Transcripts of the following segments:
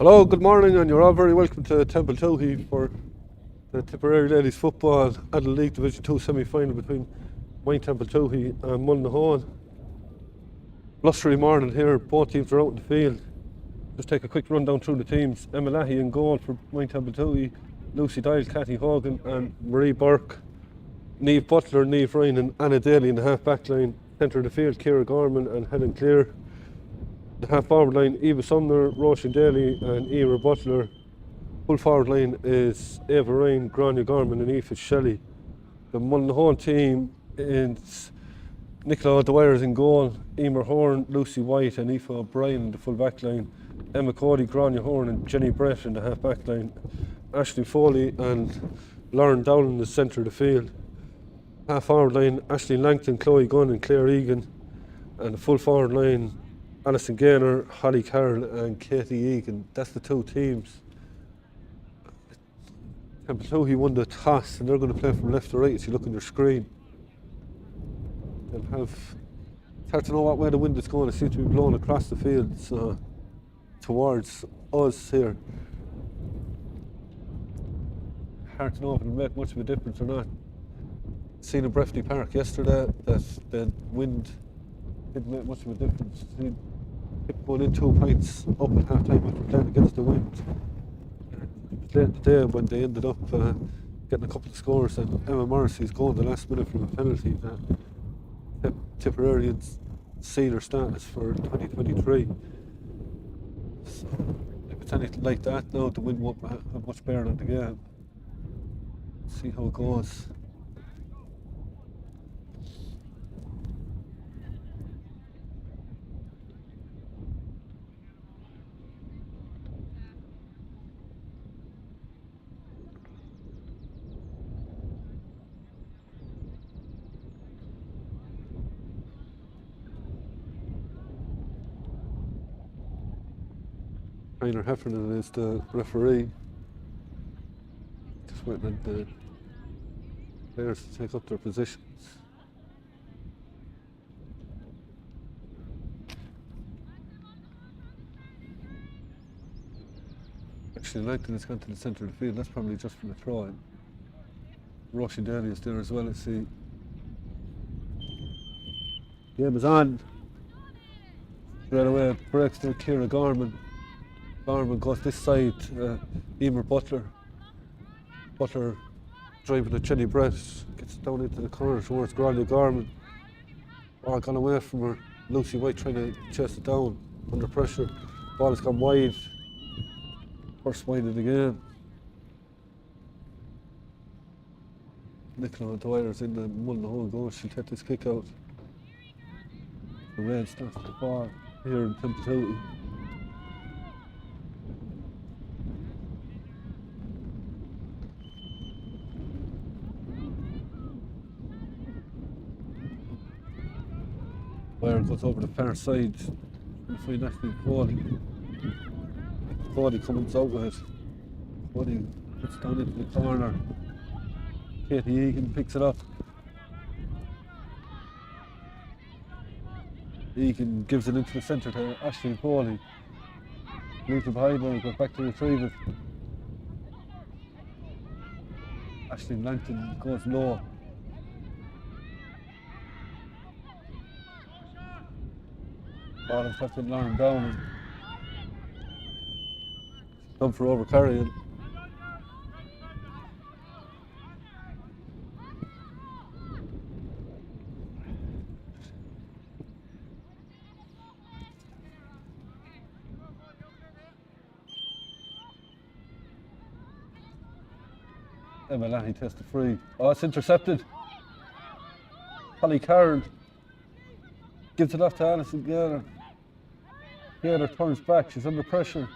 Hello, good morning, and you're all very welcome to Templetuohy for the Tipperary Ladies Football and the League Division 2 semi-final between Moyne-Templetouhy and Mullinahone. Blustery morning here, both teams are out in the field. Just take a quick run down through the teams. Emma Lahey in goal for Moyne-Templetouhy, Lucy Dial, Cathy Hogan and Marie Burke. Niamh Butler, Niamh Ryan and Anna Daly in the half-back line. Centre of the field, Ciara Gorman and Helen Clear. The half-forward line, Eva Sumner, Roisin Daly and Eva Butler. Full forward line is Eva Ryan, Grania Gorman and Aoife Shelley. The Mullinahone team is Nicola Dwyer's in goal, Emer Horn, Lucy White and Aoife O'Brien in the full back line. Emma Cody, Grania Horn and Jenny Brett in the half back line. Ashley Foley and Lauren Dowling in the centre of the field. Half forward line, Ashley Langton, Chloe Gunn and Claire Egan. And the full forward line, Alison Gaynor, Holly Carroll and Katie Egan. That's the two teams. Templetuohy won the toss and they're going to play from left to right as you look on your screen. They'll have, it's hard to know what way the wind is going. It seems to be blowing across the field towards us here. Hard to know if it'll make much of a difference or not. Seen in Breffni Park yesterday that the wind didn't make much of a difference. Tipp going in 2 points up at half time after playing against the wind. It was late in the day when they ended up getting a couple of scores, and Emma Morrissey's goal in the last minute from a penalty that Tipperarians seen their status for 2023. So if it's anything like that now, the wind won't have much bearing on the game. See how it goes. Rainer Heffernan is the referee. Just waiting on the players to take up their positions. Actually, Langton has gone to the centre of the field. That's probably just from the throw-in. Roisin Daly is there as well, I see. Game is on. Straight away, breaks to Ciara Gorman. Gorman goes this side, Emer Butler. Butler driving at Jenny Brett, gets down into the corner towards Grania Gorman. Ball gone away from her. Lucy White trying to chase it down under pressure. Ball has gone wide. First wide of the game. Nicola Dwyer's in the Mullinahone goal. She'll take this kick out. The Reds starts the ball here in Templetuohy. Dwyer goes over the far side. We'll find Ashley Foley. Foley comes out with it. Foley puts it down into the corner. Katie Egan picks it up. Egan gives it into the centre to Ashley Foley. Moves it behind her, goes back to retrieve it. Ashley Langton goes low. Ball is left with Lauren Dowling. Done for overcarrying. Emma Lahey takes the free. Oh, it's intercepted. Holly Carroll gives it off to Alison Gaynor. Gaynor turns back, she's under pressure.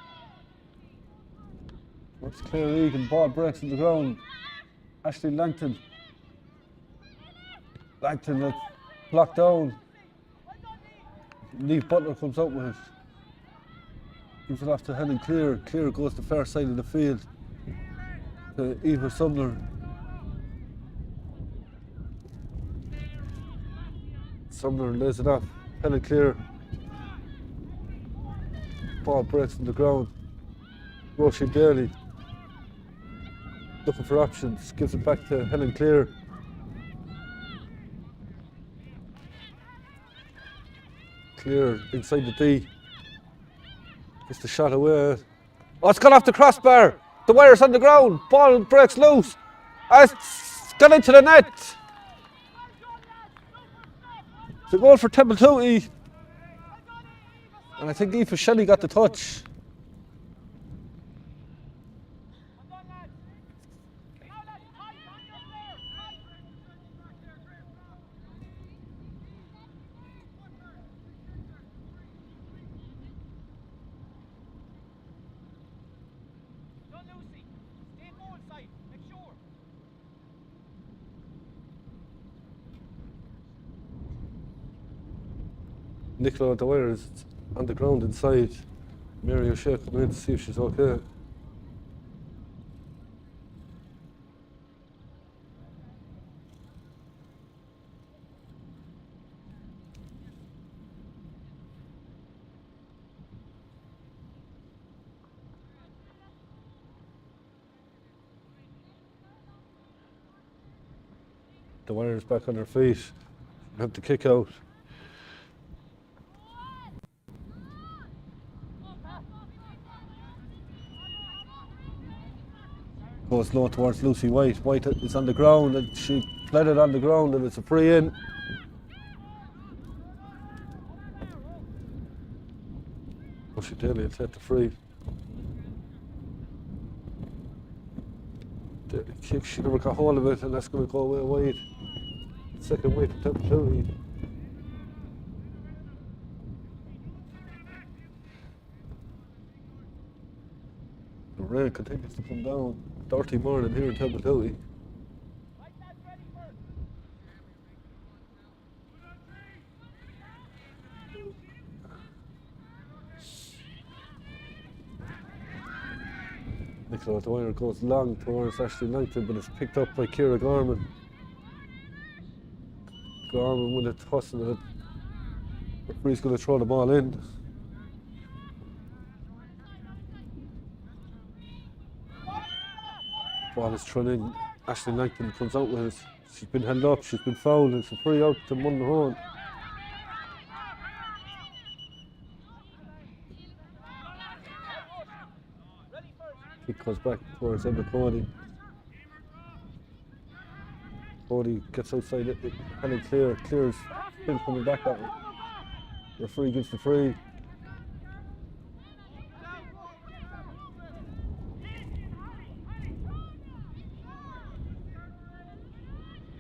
Works Claire Egan, ball breaks on the ground. Ashley Langton. Langton that's blocked down. Niamh Butler comes out with it. Gives it off to Helen Clear. Clear goes to the far side of the field. To Eva Sumner. Sumner lays it off. Helen Clear. Ball breaks on the ground. Roisin Daly looking for options, gives it back to Helen Clear. Clear inside the D. Gets the shot away. Oh, it's gone off the crossbar. The wire's on the ground. Ball breaks loose. It's gone into the net. It's a goal for Templetuohy. And I think Aoife Shelley got the touch. Nicola at the wire is on the ground inside. Mary O'Shea coming in to see if she's okay. The wire is back on her feet. Have to kick out. Goes low towards Lucy White. White is on the ground and she played it on the ground and it's a free in. Roisin Daly will take the free. Daly kick, she never got hold of it and that's going to go away wide. Second wide for Templetuohy. The rain continues to come down. Dirty morning here in Templetuohy. Nicola the wire goes long towards Ashley Langton, but it's picked up by Ciara Gorman. Gorman with a toss and it. Referee's going to throw the ball in. Ball is thrown in. Ashley Langton comes out with it. She's been held up, she's been fouled. It's a free out to Mullinahone. Kick goes back towards Emma Cody. Cody gets outside it. Helen Clear. Clear's still coming back at it. Referee gives the free.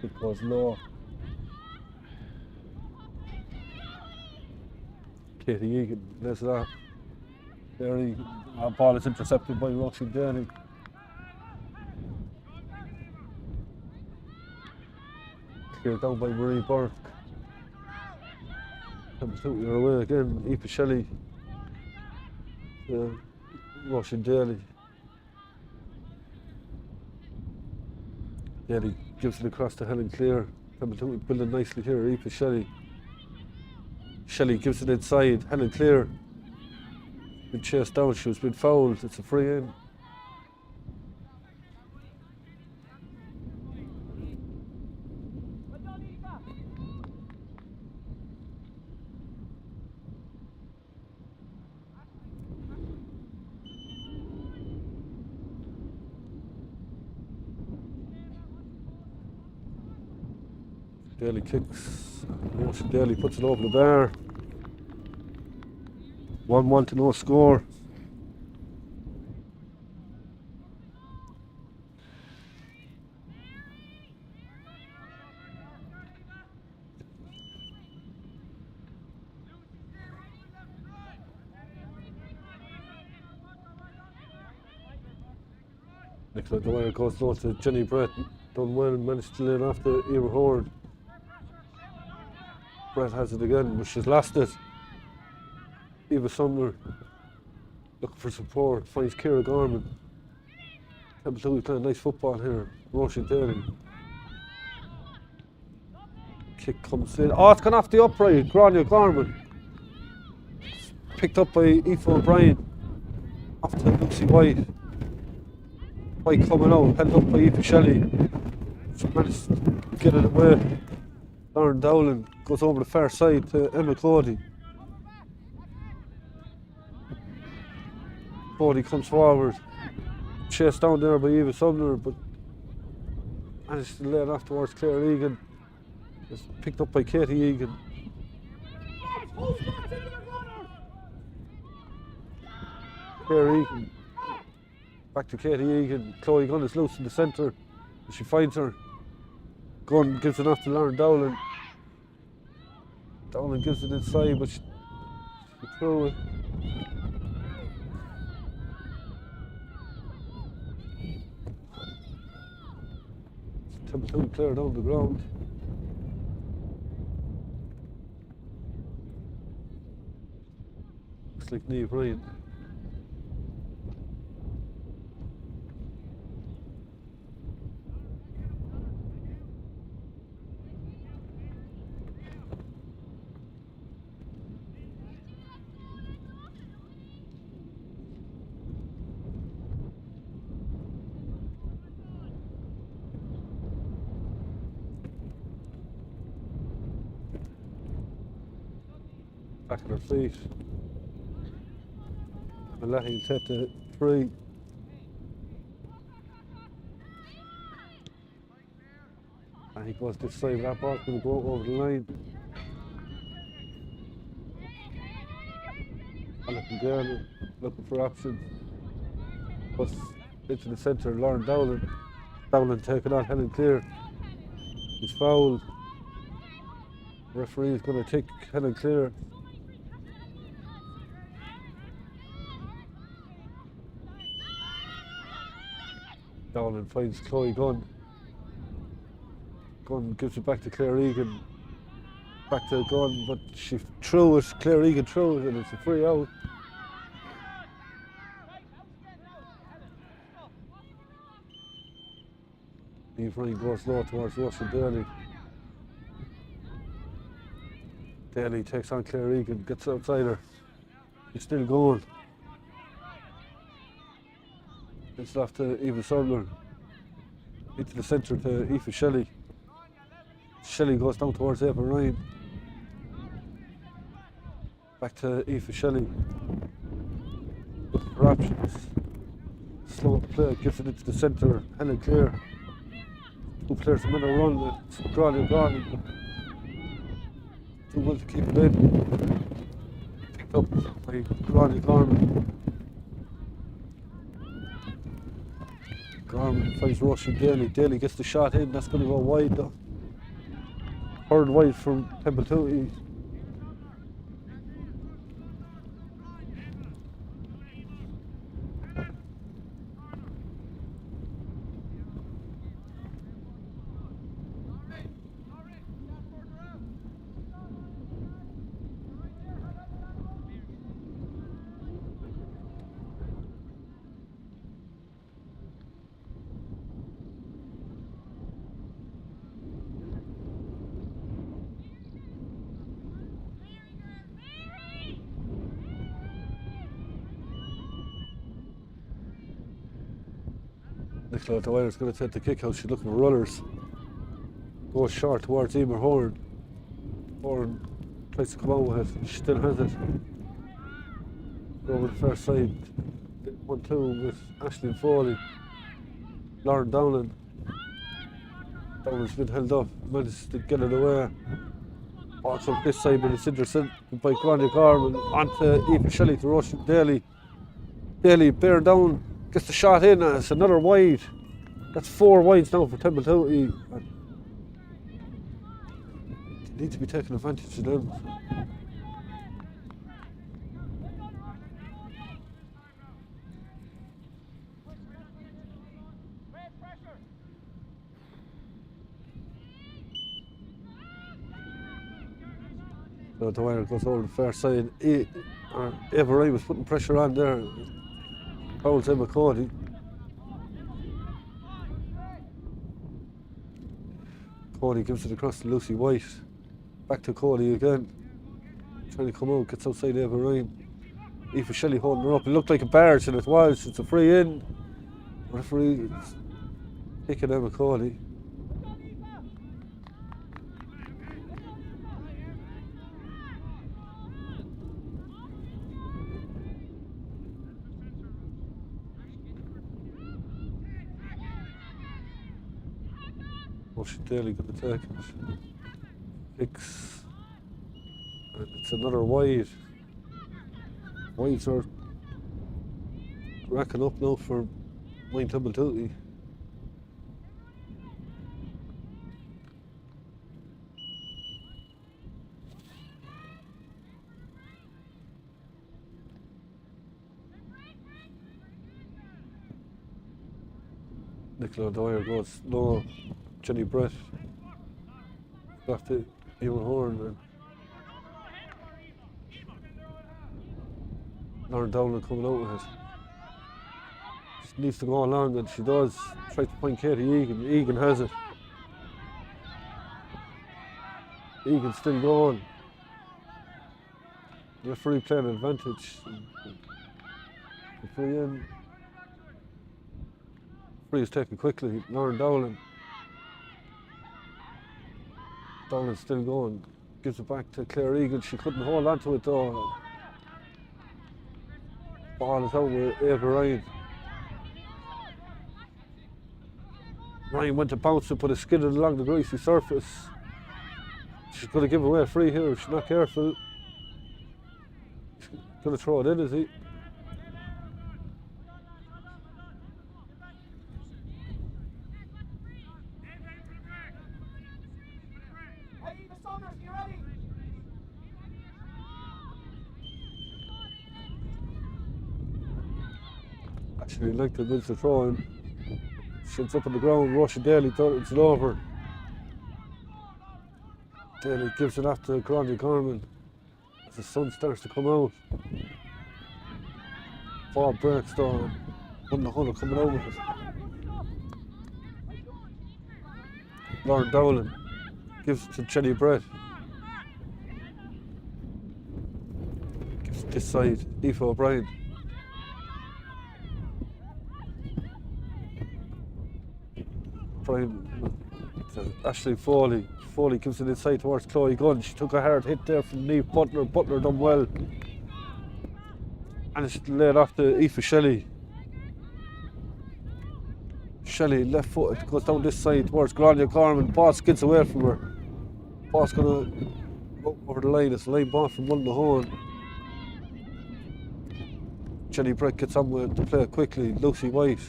It goes low. Katie Egan, there's that. There, our ball is intercepted by Roisin Daly. Cleared down by Marie Burke. Templetuohy are away again. Aoife Shelley. Roisin Daly. Daly gives it across to Helen Clear. Templetuohy building nicely here. Aoife Shelley. Shelley gives it inside. Helen Clear. Been chased down. She was been fouled. It's a free in. Daly kicks. Daly puts it over the bar. 1-1 to no score. Nicola Dwyer goes low to Jenny Brett. Done well and managed to lay it off the Emer Horde. Brett has it again, but she's lost it. Eva Sumner looking for support, finds Ciara Gorman. Templetuohy playing nice football here. Roisin Daly. Kick comes in. Oh, it's gone off the upright. Grania Gorman. Picked up by Aoife O'Brien. Off to Lucy White. White coming out, held up by Aoife Shelley. She managed to get it away. Lauren Dowling goes over the far side to Emma Cody. Cody comes forward. Chased down there by Eva Sumner, but managed to lay it off towards Claire Egan. It's picked up by Katie Egan. Claire Egan. Back to Katie Egan. Chloe Gunn is loose in the centre. She finds her. Gunn gives it off to Lauren Dowling. Dowling gives it inside, but she threw it. Templetuohy clear down the ground. Looks like Niamh Ryan. Back at her feet. Mullinahone set to 3. And he goes this side, that ball's going to go over the line. Alison Gurney looking for options. Goes into the centre, Lauren Dowling. Dowling taking on Helen Clear. He's fouled. The referee is going to take Helen Clear. Dowling finds Chloe Gunn. Gunn gives it back to Claire Egan. Back to Gunn, but she threw it. Claire Egan threw it, and it's a free out. Niamh Ryan goes low towards Russell Daly. Daly takes on Claire Egan, gets outside her. She's still going. It's off to Eva Sumner. Into the centre to Aoife Shelley. Shelley goes down towards Eva Ryan. Back to Aoife Shelley. Looking for options. Slow the play, gives it into the centre. Helen Clear. 2 players a minute run. It's Grania Garland. Too well to keep it in. Picked up by Grania Garland. Garland finds Russian Daly. Daly gets the shot in. That's going to go wide though. Third wide from Templetuohy. Nicola Dwyer's going to take the kick out. She's looking for runners. Goes short towards Emer Horn. Horn tries to come out with it. She still has it. Over the first side. 1-2 with Aisling Foley. Lauren Dowling. Dowling's been held up. Managed to get it away. Also this side, but it's intercepted by Grania Garland. Onto Aoife Shelley to Russian Daly. Daly bearing down. Gets the shot in, and it's another wide. That's 4 wides now for Templetuohy. They need to be taking advantage of them. So Dwyer goes over the far side. Eva Ray was putting pressure on there. Fouls Emma Cody. Cody gives it across to Lucy White. Back to Cody again. Trying to come out, gets outside Eva Ryan. Aoife Shelley holding her up. It looked like a barge, and it was. It's a free in. Referee is picking Emma Cawley. She daily going to take it. Hicks. And it's another wide. Wides are racking up now for Moyne-Templetouhy. Nicola Dwyer goes low. Jenny Brett back to Ewan Horn and Lauren Dowling coming out with it. She needs to go along, and she does. Tries to point Katie Egan. Egan has it. Egan's still going. Referee playing advantage. The free in. Free is taken quickly. Lauren Dowling. Dowling's still going. Gives it back to Claire Egan. She couldn't hold on to it though. Ball is out with Ava Ryan. Ryan went to bounce it, but it skidded along the greasy surface. She's going to give away a free here if she's not careful. She's going to throw it in, is he? Actually, like the mids to throw in. Shins up on the ground. Russia Daly thought it's over. Daly gives it off to Grandi Gorman as the sun starts to come out. Ball breaks down. Mullinahone coming out with it. Lauren Dowling gives it to Jenny Brett. Gives it this side. Aoife O'Brien. Ashley Foley. Foley gives it inside towards Chloe Gunn. She took a hard hit there from Niamh Butler. Butler done well. And it's laid off to Aoife Shelley. Shelley left foot, it goes down this side towards Grania Gorman. Boss gets away from her. Boss gonna go over the line. It's a line ball from Mullinahone. Jenny Brett gets on with it to play it quickly. Lucy White.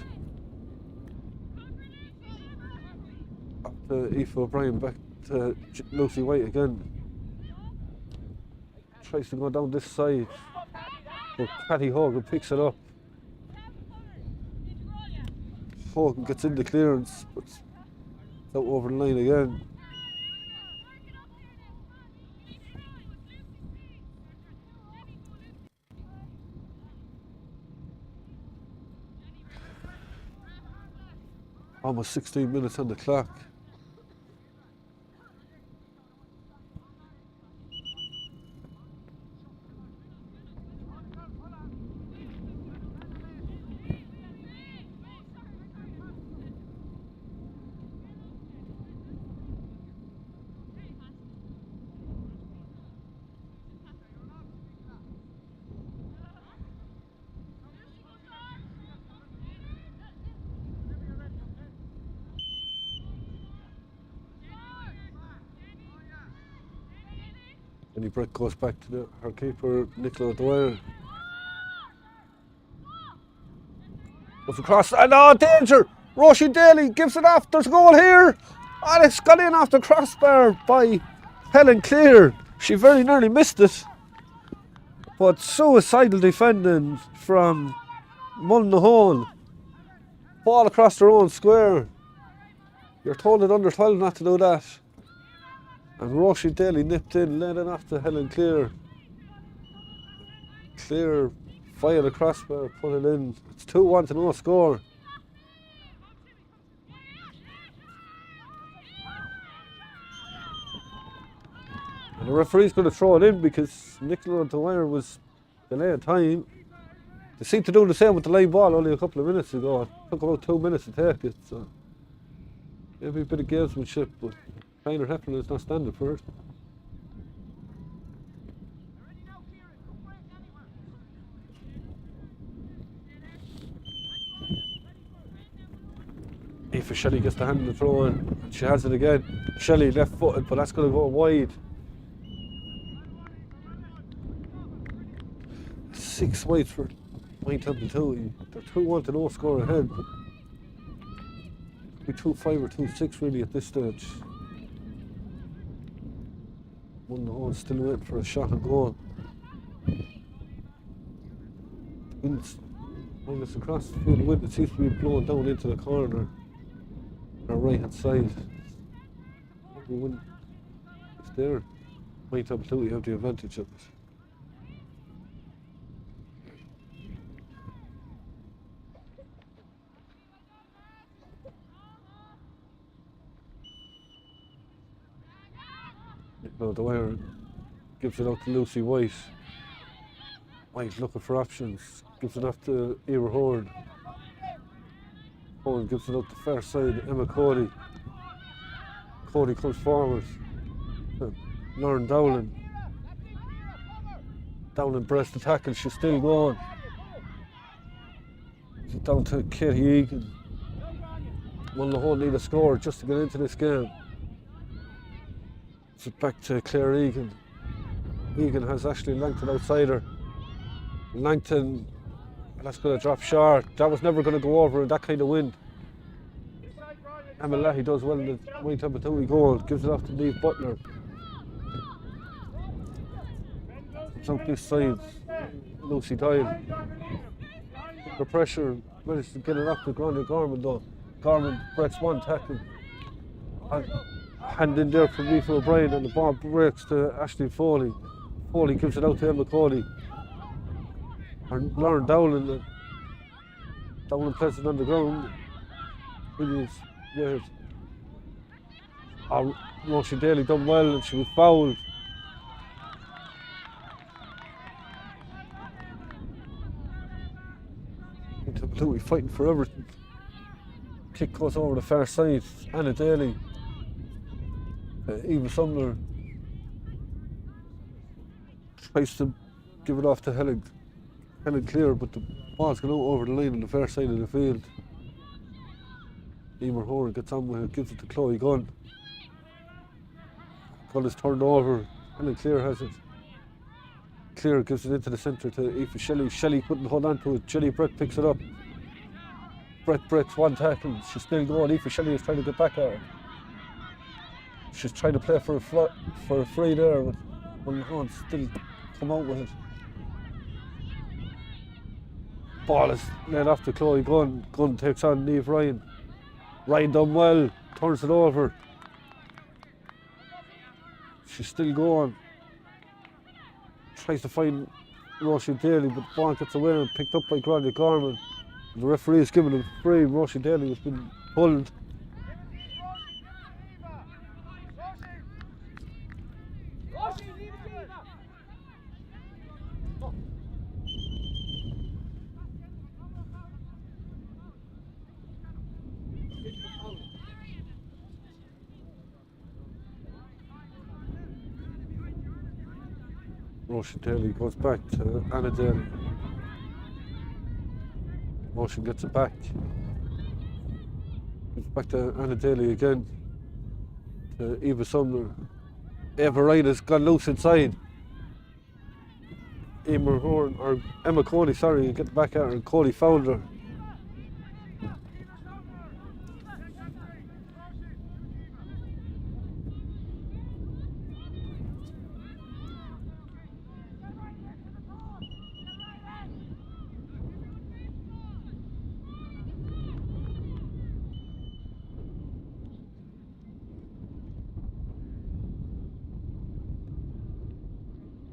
To Aoife O'Brien, back to Lucy White again. Tries to go down this side, but Patty Hogan picks it up. Hogan gets in the clearance, but it's out over the line again. Almost 16 minutes on the clock. Jenny Brett goes back to her keeper, Nicola Dwyer. Goes across, and oh, danger! Roisin Daly gives it off, there's a goal here! And it's gone in off the crossbar by Helen Clear. She very nearly missed it. But suicidal defending from Mullinahone. Ball across their own square. You're told it under 12 not to do that. And Roisin Daly nipped in, laid it off to Helen Clear. Clear fired the crossbar, put it in. It's 2-1 to no score. And the referee's going to throw it in because Nicola Dwyer was delay of time. They seem to do the same with the live ball only a couple of minutes ago. It took about 2 minutes to take it, so maybe a bit of gamesmanship, but Kleiner Heffernan is not standing for it. Aoife Shelley gets the hand in the throw in, and she has it again. Shelley left footed, but that's going to go wide. 6 wide for Moyne-Templetouhy. They're 2-1 to no score ahead. Could be 2-5 or 2-6 really at this stage. Mullinahone still waiting for a shot and goal. When it's across the field, the wind, it seems to be blowing down into the corner on our right hand side. The wind is there. Moyne-Templetouhy have the advantage of it. No, the wire gives it out to Lucy White. White looking for options, gives it off to Emer Horn. Horn gives it out the far side, Emma Cody. Cody comes forward. Lauren Dowling. Dowling breasts the tackle, she's still going. It's down to Katie Egan. Mullinahone need a score just to get into this game. It's back to Claire Egan. Egan has Ashley Langton outside her. Langton, that's going to drop short. That was never going to go over in that kind of wind. Emma Leahy does well in the Moyne-Templetouhy goal. Gives it off to Niamh Butler. It's out this side. Lucy Doyle. The pressure, managed to get it up to Grania Gorman though. Gorman breaks one tackle. Hand in there from Aoife O'Brien, and the ball breaks to Ashley Foley. Foley gives it out to Emma Cody. And Lauren Dowling. Dowling plays it on the ground. Really is weird. Roisin Daly done well, and she was fouled. Templetuohy fighting for everything. Kick goes over the far side. Anna Daly. Eva Sumner tries to give it off to Helen Clear, but the ball's going out over the line on the far side of the field. Emer Horn gets on with it, gives it to Chloe Gunn. Gunn is turned over. Helen Clear has it. Clear gives it into the centre to Aoife Shelley. Shelley couldn't hold on to it. Shelley Brett picks it up. Brett breaks one tackle. She's still going. Aoife Shelley is trying to get back at her. She's trying to play for a free there, but Mullinahone still come out with it. Ball is laid off to Chloe Gunn. Gunn takes on Niamh Ryan. Ryan done well, turns it over. She's still going. Tries to find Roisin Daly, but the ball gets away and picked up by Grania Gorman. The referee is giving it free. Roisin Daly has been pulled. Roisin Daly goes back to Anna Daly. Roisin gets it back. Gives back to Anna Daly again. To Eva Sumner. Eva Ryan has gone loose inside. Emma Cody, sorry, get back at her, and Cody fouled her.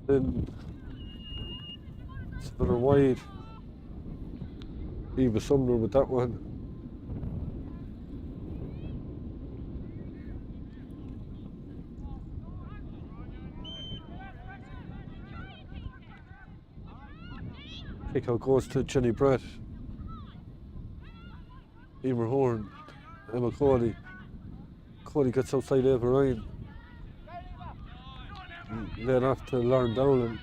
Then it's another wide. Eva Sumner with that one. Kick out goes to Jenny Brett. Emer Horn. Emma Cody. Cody gets outside Eva Ryan. Led off to Lauren Dowling.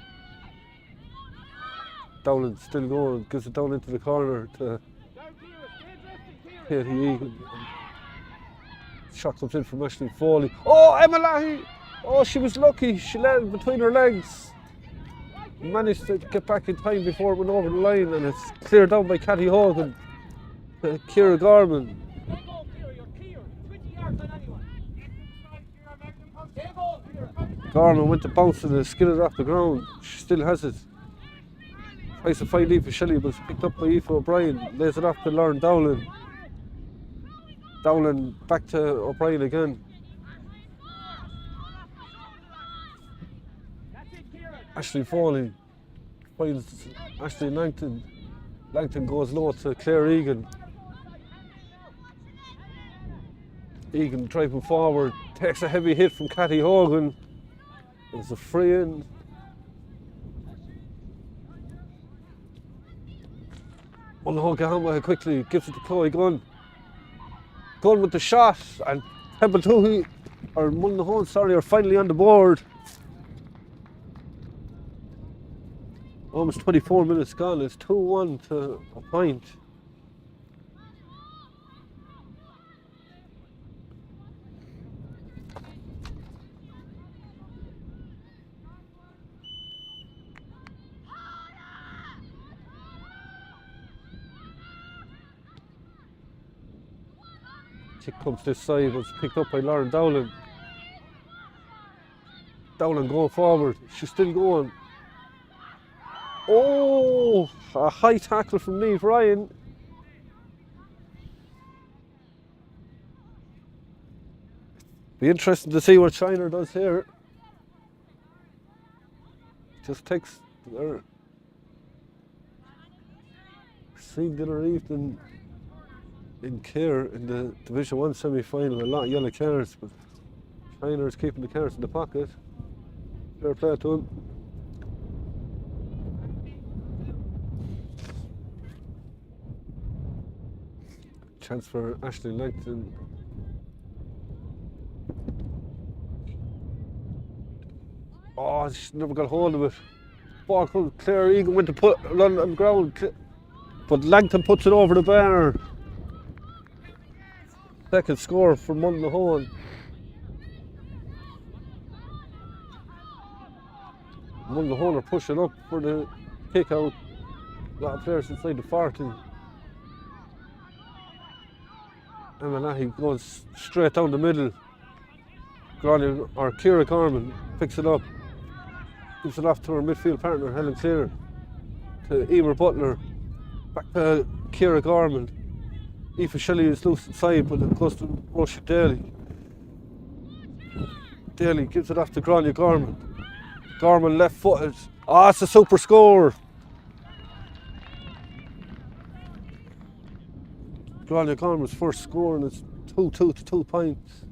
Dowling still going, gives it down into the corner to Katie Egan. Shot comes in from Ashley Foley. Oh, Emma Lahey! Oh, she was lucky. She landed between her legs. Managed to get back in time before it went over the line, and it's cleared down by Cathy Hogan. Ciara Gorman. Gorman went to bounce and skidded off the ground. She still has it. Tries to find Aoife Shelley, but it's picked up by Aoife O'Brien. Lays it off to Lauren Dowling. Dowling back to O'Brien again. Ashley Foley finds Ashley Langton. Langton goes low to Claire Egan. Egan driving forward, takes a heavy hit from Cathy Hogan. There's a free in. Mullinahone get on with it quickly, gives it to Chloe Gunn. Gunn with the shot, and Templetuohy, or Mullinahone, sorry, are finally on the board. Almost 24 minutes gone, it's 2-1 to a point. Kick comes this side, it's picked up by Lauren Dowling. Dowling going forward, she's still going. Oh, a high tackle from Niamh Ryan. Be interesting to see what Shiner does here. Just takes their seen the other evening in Care in the Division 1 semi-final, a lot of yellow cards, but Shiner is keeping the cards in the pocket. Fair play to him. Chance for Ashley Langton. Oh, she never got hold of it. Ball comes, Claire Egan went to put it on the ground, but Langton puts it over the bar. Second score for Mullinahone. Mullinahone are pushing up for the kick out. A lot of players inside the 40. Emma Lahey goes straight down the middle. Ciara Gorman picks it up, gives it off to her midfield partner, Helen Clear, to Emer Butler, back to Ciara Gorman. Aoife Shelley is loose inside, but it goes to Roisin Daly. Daly gives it off to Grania Gorman. Gorman left footed. Ah, it's a super score. Grania Gorman's first score, and it's 2-2 to 2 points.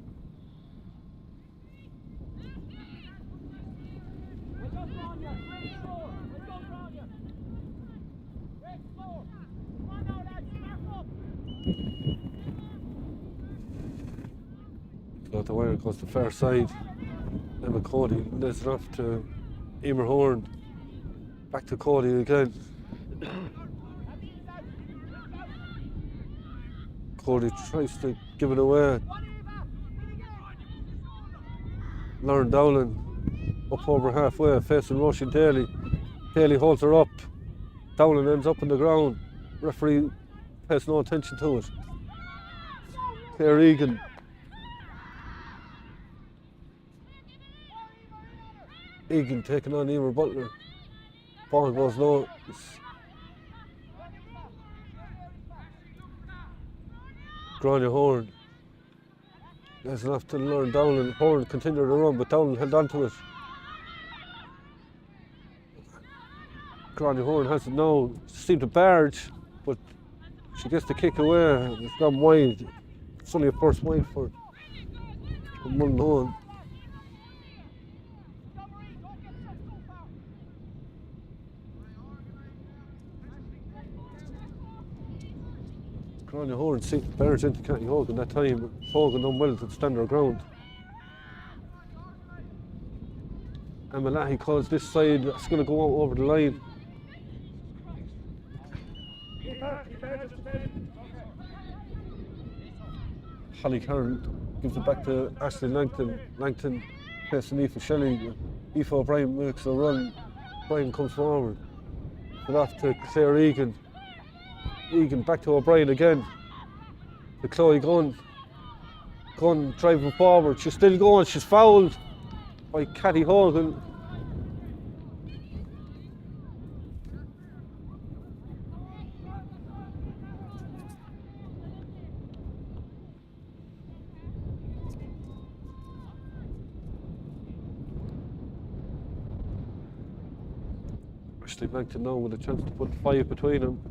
Got the wire, goes to the far side. Emma Cody lays it off to Emer Horn. Back to Cody again. Cody tries to give it away. Lauren Dowling up over halfway, facing Roisin Daly. Daly holds her up. Dowling ends up on the ground. Referee pays no attention to it. Claire Egan. Egan taking on Emer Butler. Ball goes low. Grania Horn. There's enough to Lauren Dowling. Horn continued to run, but Dowling held on to it. Grania Horn has it now. Seemed to barge, but she gets the kick away. It's gone wide. It's only a first wide for Mullinahone. Gráinne Horan sent Bears into County Hogan that time. Hogan done well to stand their ground. And Mullinahone calls this side, it's going to go out over the line. Holly Karen gives it back to Ashley Langton. Langton plays to Aoife Shelley. Aoife O'Brien makes a run. O'Brien comes forward. It off to Claire Egan. Egan back to O'Brien again. To Chloe Gunn. Gunn driving forward. She's still going. She's fouled by Cathy Hogan. Ashley Langton now with a chance to put 5 between them.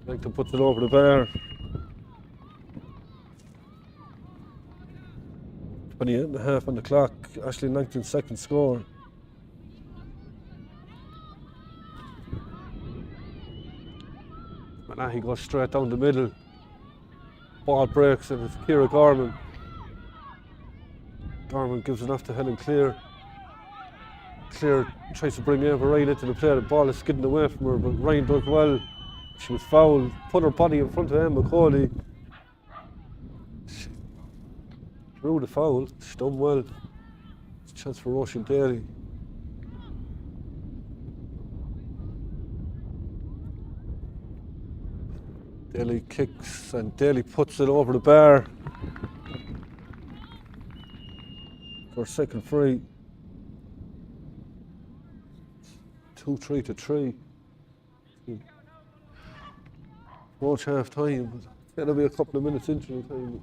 Langton puts it over the bar. 28.5 on the clock. Ashley Langton's second score. Mullinahone goes straight down the middle. Ball breaks and it's Ciara Gorman. Gorman gives it off to Helen Clear. Clear tries to bring Eva Ryan into the play. The ball is skidding away from her, but Ryan does well. She was fouled, put her body in front of Emma Coley. She drew the foul, she done well. It's a chance for Roisin Daly. Daly kicks and Daly puts it over the bar for a second free. 2-3 to 3. Watch half time, but it'll be a couple of minutes into the time.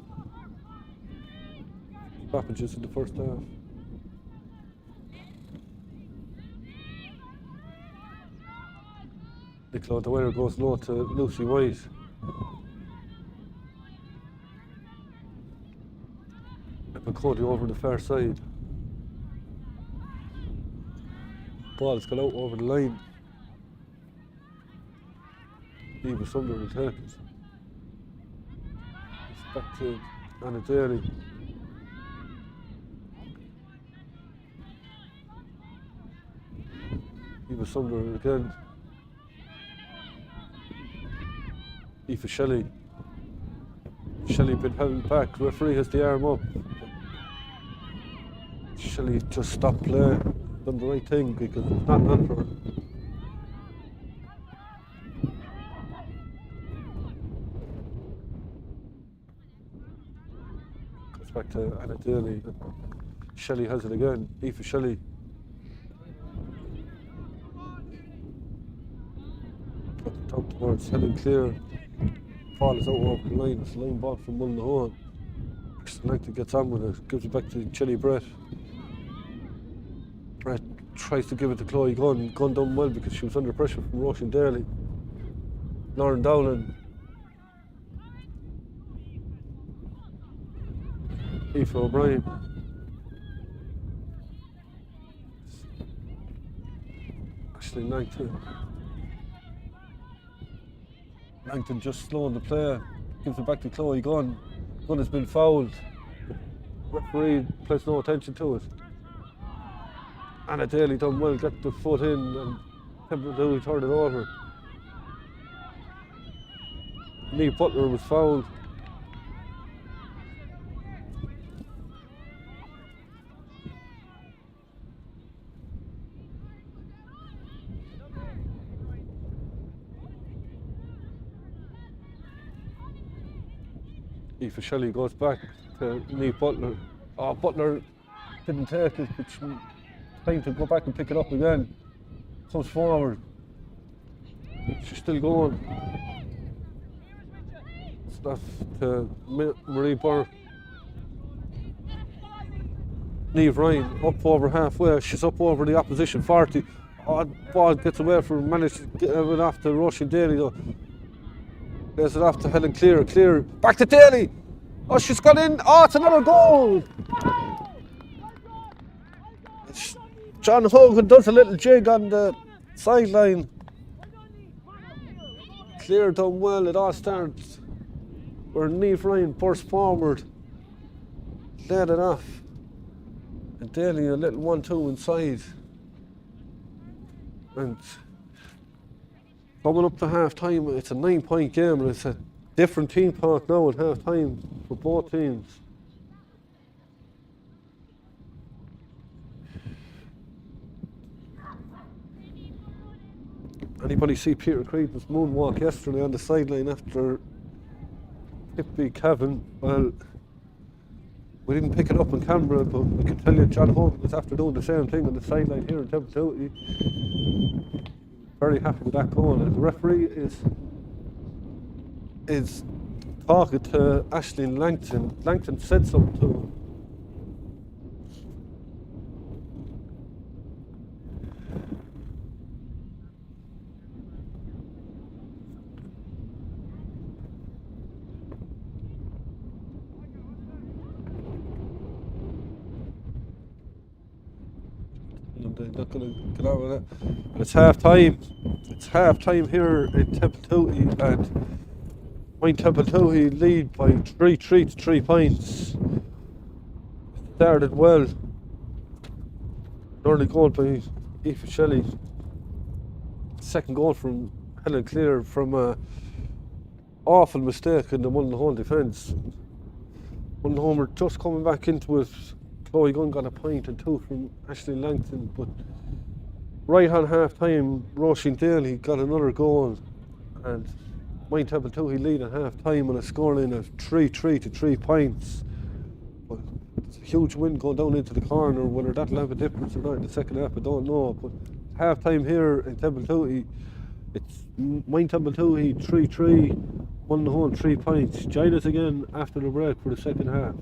Stoppages in the first half. Nicola Dwyer goes low to Lucy White. And McCody over the far side. Ball's gone out over the line. Eva Sumner will take it. It's back to Anna Daly. Eva Sumner again. Aoife Shelley. Shelley been held back. Referee has the arm up. Shelley just stopped play. Done the right thing because it's not on for her. Back to Anna Daly. Shelley has it again. Aoife Shelley. Put it down towards Helen Clear. Ball is out over the line. It's a line ball from Mullinahone. Langton gets on with it. Gives it back to Chilly Brett. Brett tries to give it to Chloe Gunn. Gunn done well because she was under pressure from Roisin Daly. Lauren Dowling. Aoife O'Brien. Ashley Langton. Langton just slowing the play. Gives it back to Chloe Gunn. Gunn has been fouled. Referee plays no attention to it. Anna Daly done well, got the foot in and Templetuohy turned it over. Niamh Butler was fouled. Aoife Shelley goes back to Niamh Butler. Oh, Butler didn't take it, but she's trying to go back and pick it up again. Comes forward. She's still going. It's left to Marie Burr. Niamh Ryan up over halfway. She's up over the opposition 40. Oh, ball gets away from her, managed to get it off to Roisin Daly though. There's it off to Helen Clear. Clear. Back to Daly. Oh, she's got in. Oh, it's another goal. John Hogan does a little jig on the Sideline. Clear done well. It all starts where Niamh Ryan burst forward. Led it off. And Daly a little 1-2 inside. And coming up to half time, it's a 9-point game and it's a different team talk now at half time for both teams. Anybody see Peter Creedon's moonwalk yesterday on the sideline after Tipp beat Cavan? Well, we didn't pick it up on camera, but we can tell you John Hogan was after doing the same thing on the sideline here in Templetuohy. Very happy with that goal. And the referee is talking to Aisling Langton. Langton said something to him. They're not going to get on with it. And it's half time. It's half time here in Templetuohy, and Moyne-Templetouhy lead by 3 points. Started well. Early goal by Aoife Shelley. Second goal from Helen Clear from a awful mistake in the Mullinahone defence. Mullinahone were just coming back into it. Chloe Gunn got a point and 2 from Aisling Langton, but right on half time, Roisin Daly got another goal, and Moyne-Templetouhy lead at half time on a scoreline of 3-3 to 3 points. But it's a huge win going down into the corner. Whether that'll have a difference or not in the second half, I don't know. But half time here in Templetuohy, it's Moyne-Templetouhy 3-3, Mullinahone 3 points. Join us again after the break for the second half.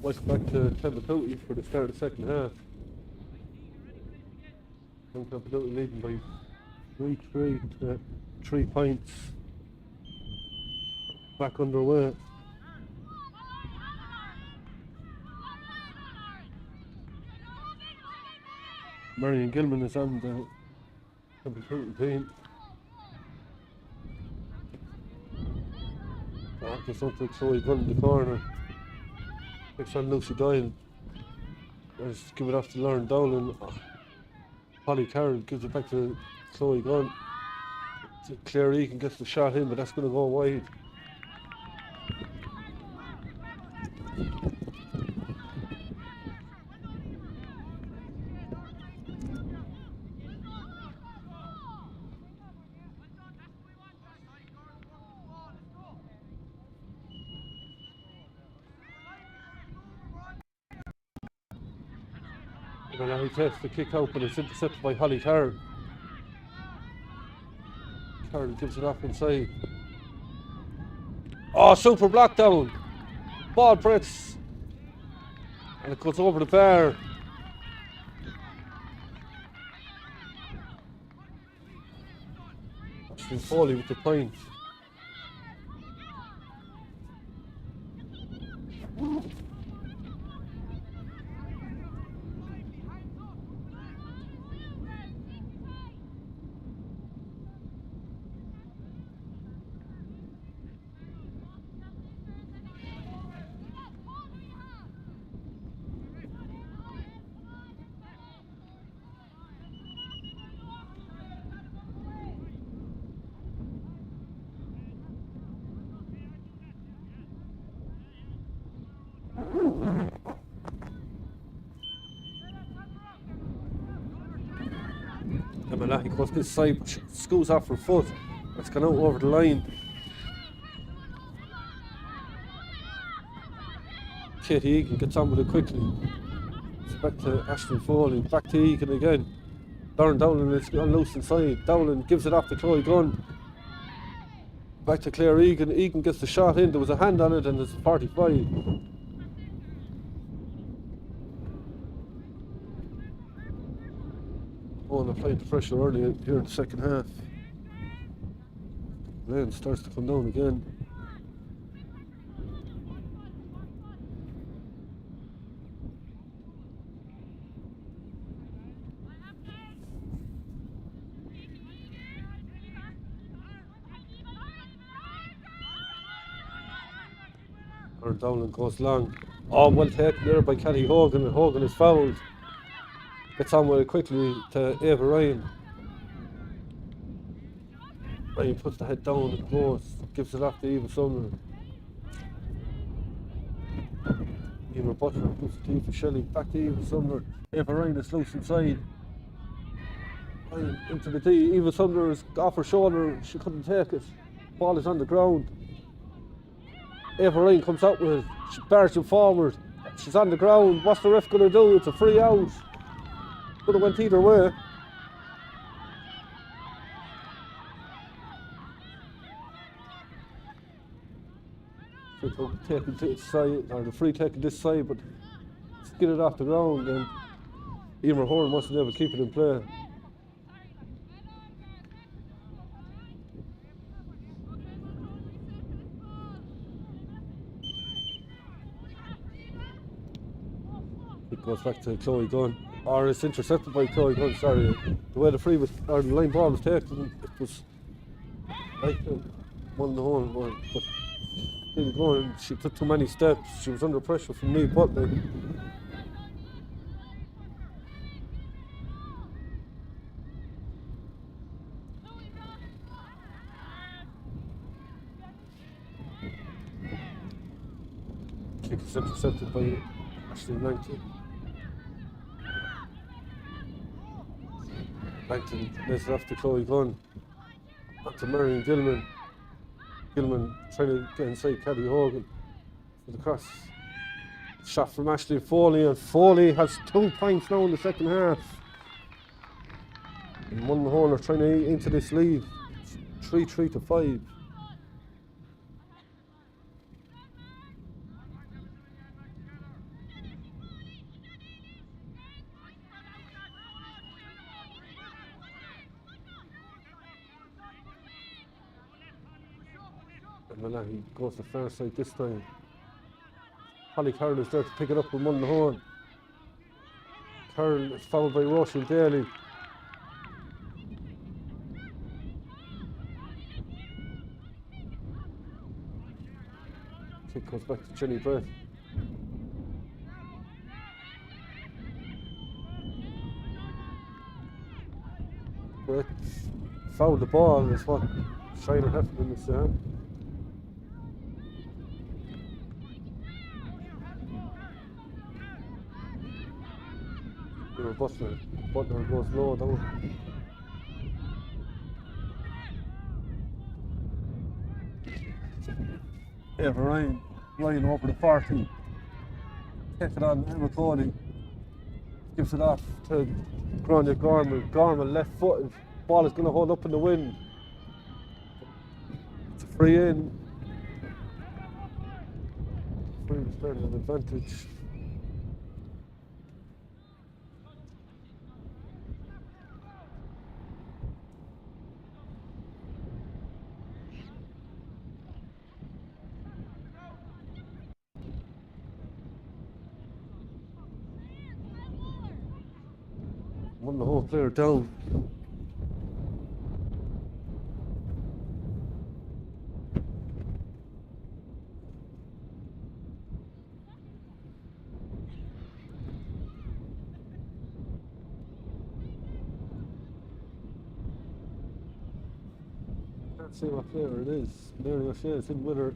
Welcome back to Templetuohy for the start of the second half. Templetuohy leading by 3-3 to 3 points. Back underway. Marion Gilman is on the Templetuohy team. Just up to Chloe Gunn in the corner. Picks on Lucy Doyle. Just give it off to Lauren Dowling. Holly Carroll gives it back to Chloe Gunn. Claire Egan gets the shot in, but that's going to go wide. And now he takes the kick out, but it's intercepted by Holly Carroll. Carroll gives it off inside. Oh, super block down. Ball breaks. And it goes over the bar. Ashton Foley with the point. He goes this side, scoots off her foot. It's gone out over the line. Katie Egan gets on with it quickly. It's back to Ashton Foley, back to Egan again. Lauren Dowling is on loose inside. Dowling gives it off to Chloe Gunn. Back to Claire Egan. Egan gets the shot in. There was a hand on it and it's 45. And applying the pressure early here in the second half. Rain starts to come down again. Aaron Dowling goes long. Oh, well taken there by Kelly Hogan, and Hogan is fouled. Gets on with it quickly to Ava Ryan. Ryan puts the head down and goes, gives it off to Eva Sumner. Eva Butler gives it to Eva Shelley, back to Eva Sumner. Ava Ryan is loose inside. Ryan into the D. Eva Sumner is off her shoulder, she couldn't take it. Ball is on the ground. Ava Ryan comes out with it, she barges forward. She's on the ground, what's the ref going to do? It's a free out. Could have went either way. Taking to its side, or the free taking this side, but get it off the ground, and Emer Horn wasn't able to keep it in play. It goes back to Chloe Gunn. Or it's intercepted by Chloe Gunn, sorry. The way the free was, or the line ball was taken, it was like Mullinahone one, but didn't go, and she took too many steps. She was under pressure from Neil Butler. Kick is intercepted by Ashley Langton. Langton lays it off to Chloe Gunn. Back to Marion Gilman. Gilman trying to get inside Kelly Hogan for the cross. Shot from Ashley Foley, and Foley has 2 points now in the second half. And Mullinahone are trying to eat into this lead. 3-3 to 5. Mullinahone goes to the far side this time. Holly Carroll is there to pick it up with Mullinahone. Carroll is followed by Rochelle Daly. Kick goes back to Jenny Brett. Brett fouled the ball, is what Shiner Heffernan is saying. Butler goes low down. Ryan over the 40. Take it on Emma Cody. Gives it off to Grania Gorman. Gorman left footed. Ball is going to hold up in the wind. It's a free in. Free is better than advantage. Won the whole player down. Can't see what player it is. Mary O'Shea is in with her.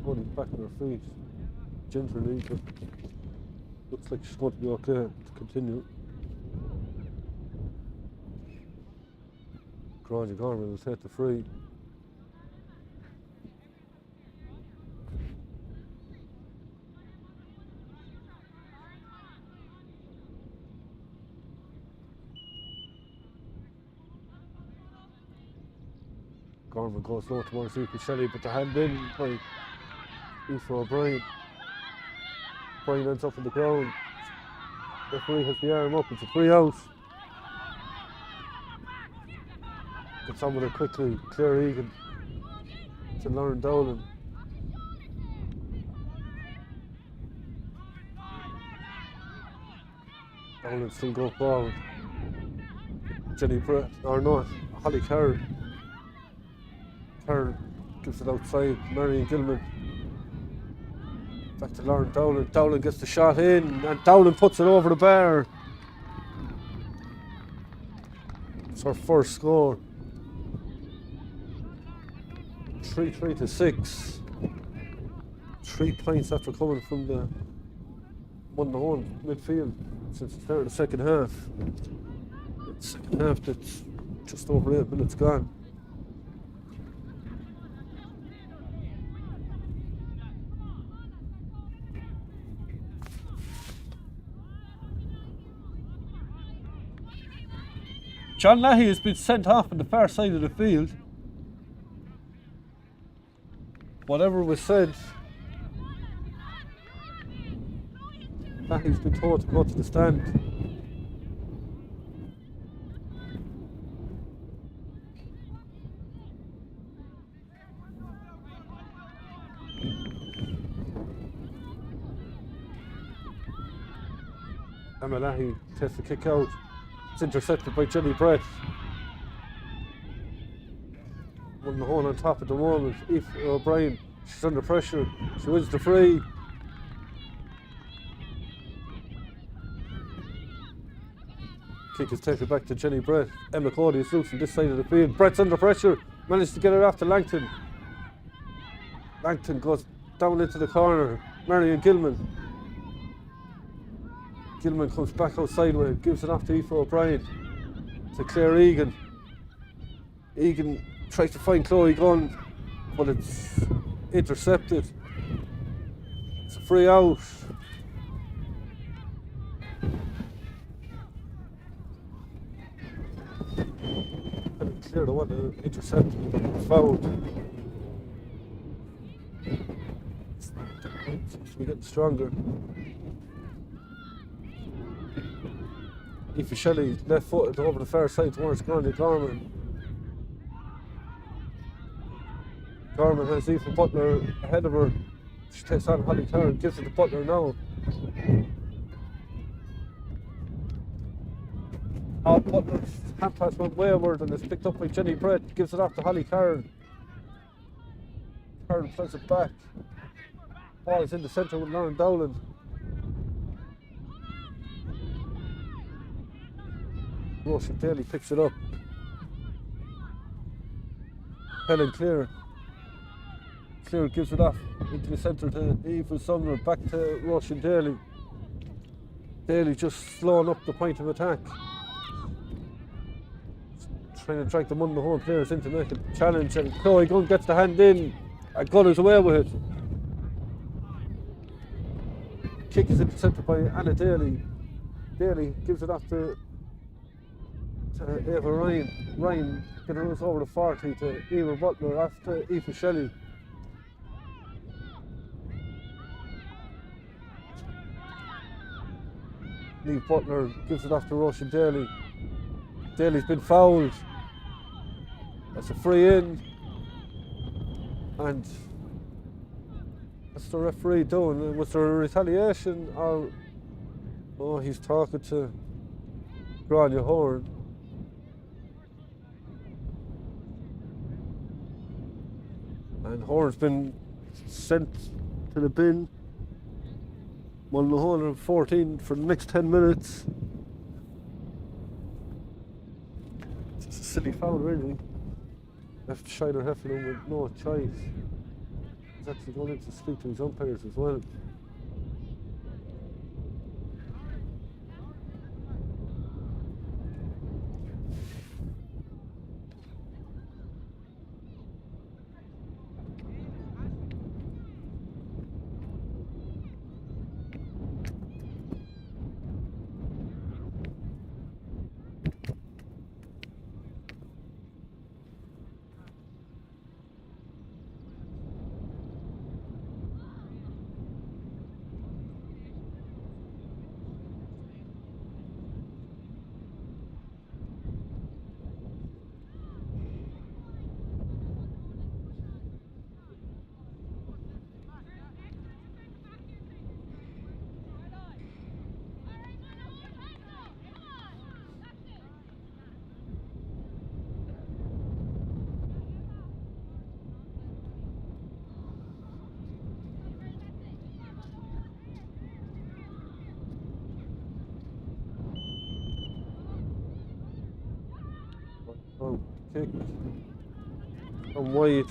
Cody's back on her feet, gingerly, but looks like she's going to be okay to continue. Grania Gorman will take the free. Gorman goes low towards Aoife Shelley, but the hand in by Aoife O'Brien. O'Brien ends up on the ground. Referee has the arm up, it's a free out. Gets on with it quickly, Claire Egan to Lauren Dowling. Dowling still go forward. Jenny Brett, or not, Holly Carroll. Carroll gives it outside, Marion Gilman. Back to Lauren Dowling. Dowling gets the shot in, and Dowling puts it over the bar. It's her first score. 3-3 to 6. 3 points after coming from the Mullinahone midfield since the start of the second half. The second half that's just over 8 minutes gone. John Leahy has been sent off on the far side of the field. Whatever was said, Leahy's been told to go to the stand. Emma Leahy takes the kick out. It's intercepted by Jenny Brett. Mullinahone on top at the moment. Aoife O'Brien, she's under pressure. She wins the free. Kick is taken back to Jenny Brett. Emma Cody is loose on this side of the field. Brett's under pressure. Managed to get it off to Langton. Langton goes down into the corner. Marion Gilman. Gilman comes back outside with it, gives it off to Aoife O'Brien, to Claire Egan. Egan tries to find Chloe Gunn, but it's intercepted. It's a free out. And it's clear the one that intercepted, it's fouled. Seems to be getting stronger. Aoife Shelley, left foot over the far side towards Granny Gorman. Gorman has Aoife Butler ahead of her. She takes on Holly Carr and gives it to Butler now. Butler's hand pass went wayward and is picked up by Jenny Brett. Gives it off to Holly Carr. Carr plays it back. Ball is in the centre with Lauren Dowland. Rosie Daly picks it up. Helen Clear. Clear gives it off into the centre to Eva Sumner. Back to Rosie Daly. Daly just slowing up the point of attack. Trying to drag the Mullinahone players in to make a challenge, and Chloe Gunn gets the hand in and Gunners away with it. Kick is intercepted by Anna Daly. Daly gives it off to Eva Ryan. Ryan getting us over the 40 to Eva Butler after Aoife Shelley. Niamh Butler gives it off to Roisin Daly. Daly's been fouled. That's a free in. And what's the referee doing? Was there a retaliation or... Oh, he's talking to Grania Horn. And Horn's been sent to the bin. Mullinahone 14 for the next 10 minutes. It's a silly foul, really. Left Shiner Heffernan with no choice. He's actually going in to speak to his umpires as well. Oh, kick. And wide.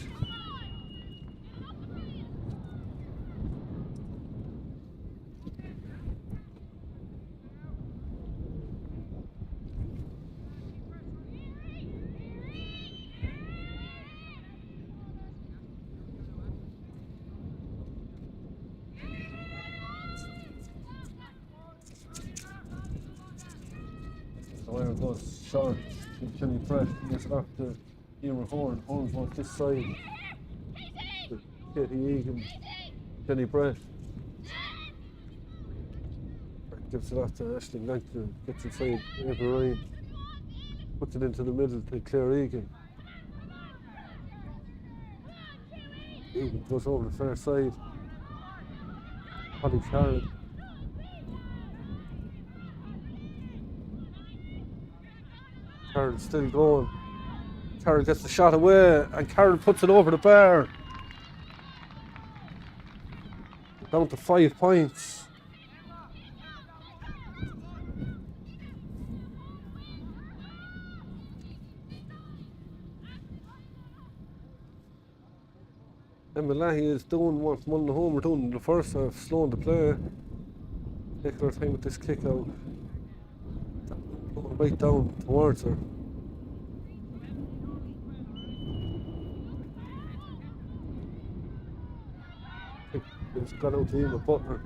The winner goes short. Jenny Brett gives it off to Emer Horn. Horn's on this side. Katie Egan, Jenny Brett. Gives it off to Aisling Langton. Gets inside Eva Ryan. Puts it into the middle to Claire Egan. Egan goes over the far side. Holly Karen. Karen still going. Karen gets the shot away and Karen puts it over the bar. Down to 5 points. Emma Leahy is doing what Mullinahone were doing in the first half, slowing the play. Taking her time with this kick out. Going right down towards her. It's got out to Emma Butler.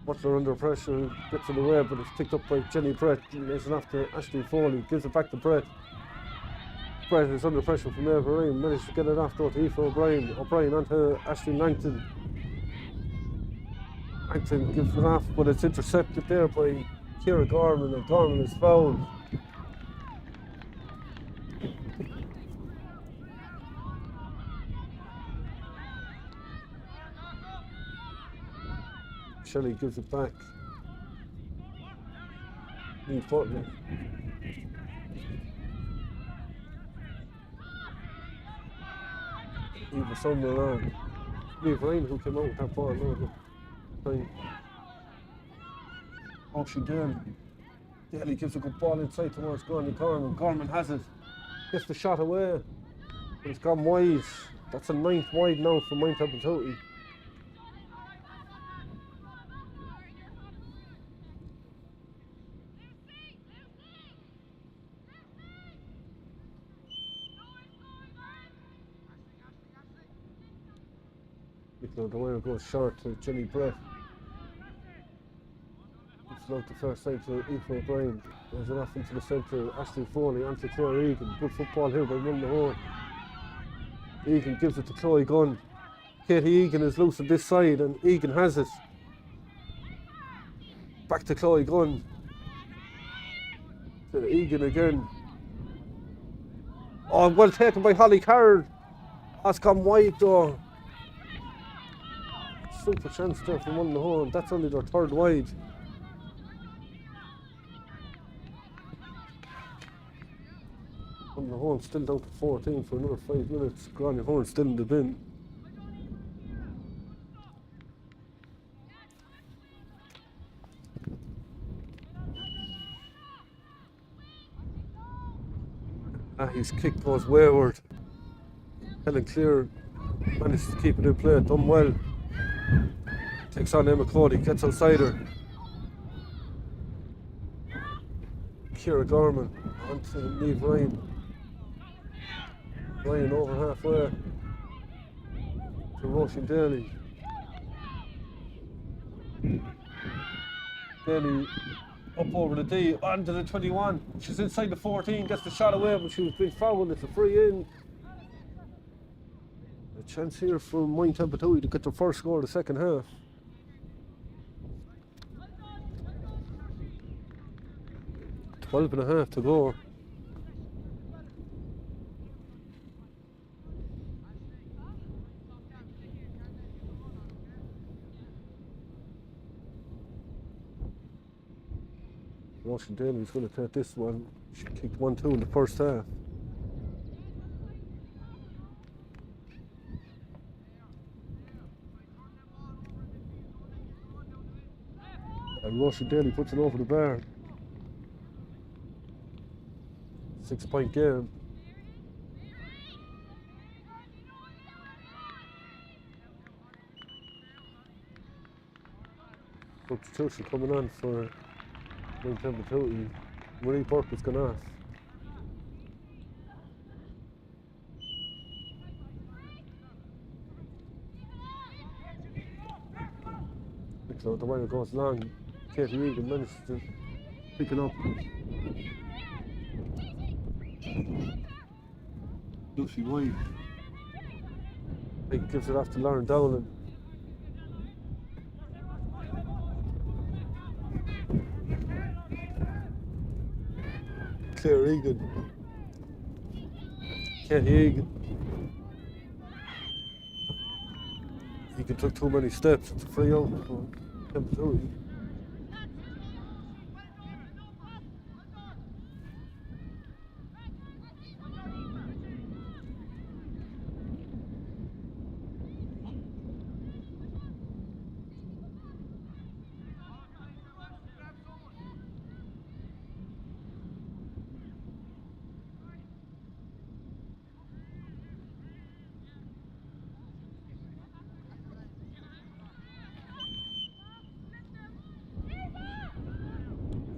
Butler under pressure, gets it away, but it's picked up by Jenny Brett. Lays it off to Ashley Foley, gives it back to Brett. Brett is under pressure from Eva Ryan, managed to get it off to Aoife O'Brien. O'Brien onto Ashley Langton. Langton gives it off, but it's intercepted there by Ciara Gorman, and Gorman is fouled. Shelley gives it back. Niamh Butler. Eva somewhere around. Niamh Ryan who came out with that ball. Oh, she did. Daly gives a good ball inside towards Gorman. Gorman has it. Gets the shot away. But it's gone wide. That's a 9th wide now for Moyne-Templetouhy. The wire goes short to Jenny Brett. It's out the first side to Aoife O'Brien. There's it off into the centre. Ashley Foley onto Claire Egan. Good football here by Mullinahone. Egan gives it to Chloe Gunn. Katie Egan is loose on this side and Egan has it. Back to Chloe Gunn. To Egan again. Oh, well taken by Holly Carroll. That's gone wide though. Super chance there for Mullinahone. That's only their 3rd wide. Mullinahone still down to 14 for another 5 minutes. Gráinne Horn still in the bin. His kick goes wayward. Helen Clear manages to keep it in play, done well. Takes on Emma Cody, gets outside her. Ciara Gorman onto Niamh Ryan. Ryan over halfway to Roisin Daly. Daly up over the D, onto the 21. She's inside the 14, gets the shot away, but she was being fouled. It's a free in. A chance here for Moyne-Templetouhy to get their first score of the second half. Twelve and a half to go. Roisin Daly's going to take this one. She kicked 1-2 in the first half. And Roisin Daly puts it over the bar. 6-point game. Substitution coming on for Moyne-Templetouhy. Marie Burke has gone off. So the wire goes long. Katie Egan manages to pick it up. Lucy White. He gives it off to Lauren Dowling. Claire Egan. Katie Egan. Egan took too many steps. It's a free out for Templetuohy.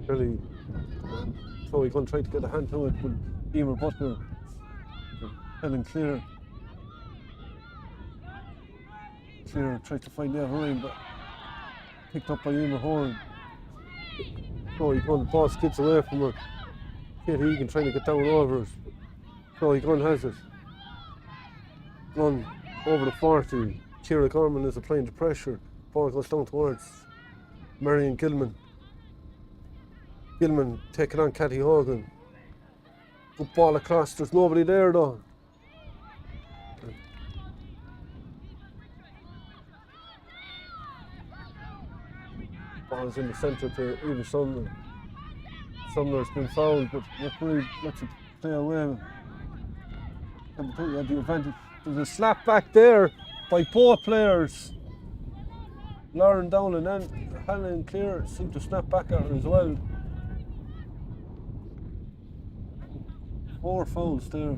Really, so he's going to try to get a hand to it with Emer Butler, Helen Clear. Clear tries to find Eva Ryan, but picked up by Emer Horn. So he's going, the ball skids away from her. Katie Egan trying to get down over it. So he Gunn has it. Gunn over the 40. Ciara Gorman is applying the pressure. Ball goes down towards Marion Gilman. Gilman taking on Catty Hogan. Good ball across, there's nobody there though. Ball's in the centre to Eva Sumner. Sumner's been fouled, but referee lets it play away. Templetuohy had the advantage. There's a slap back there by both players. Lauren down and then Hannah and Claire seem to snap back at her as well. 4 fouls there.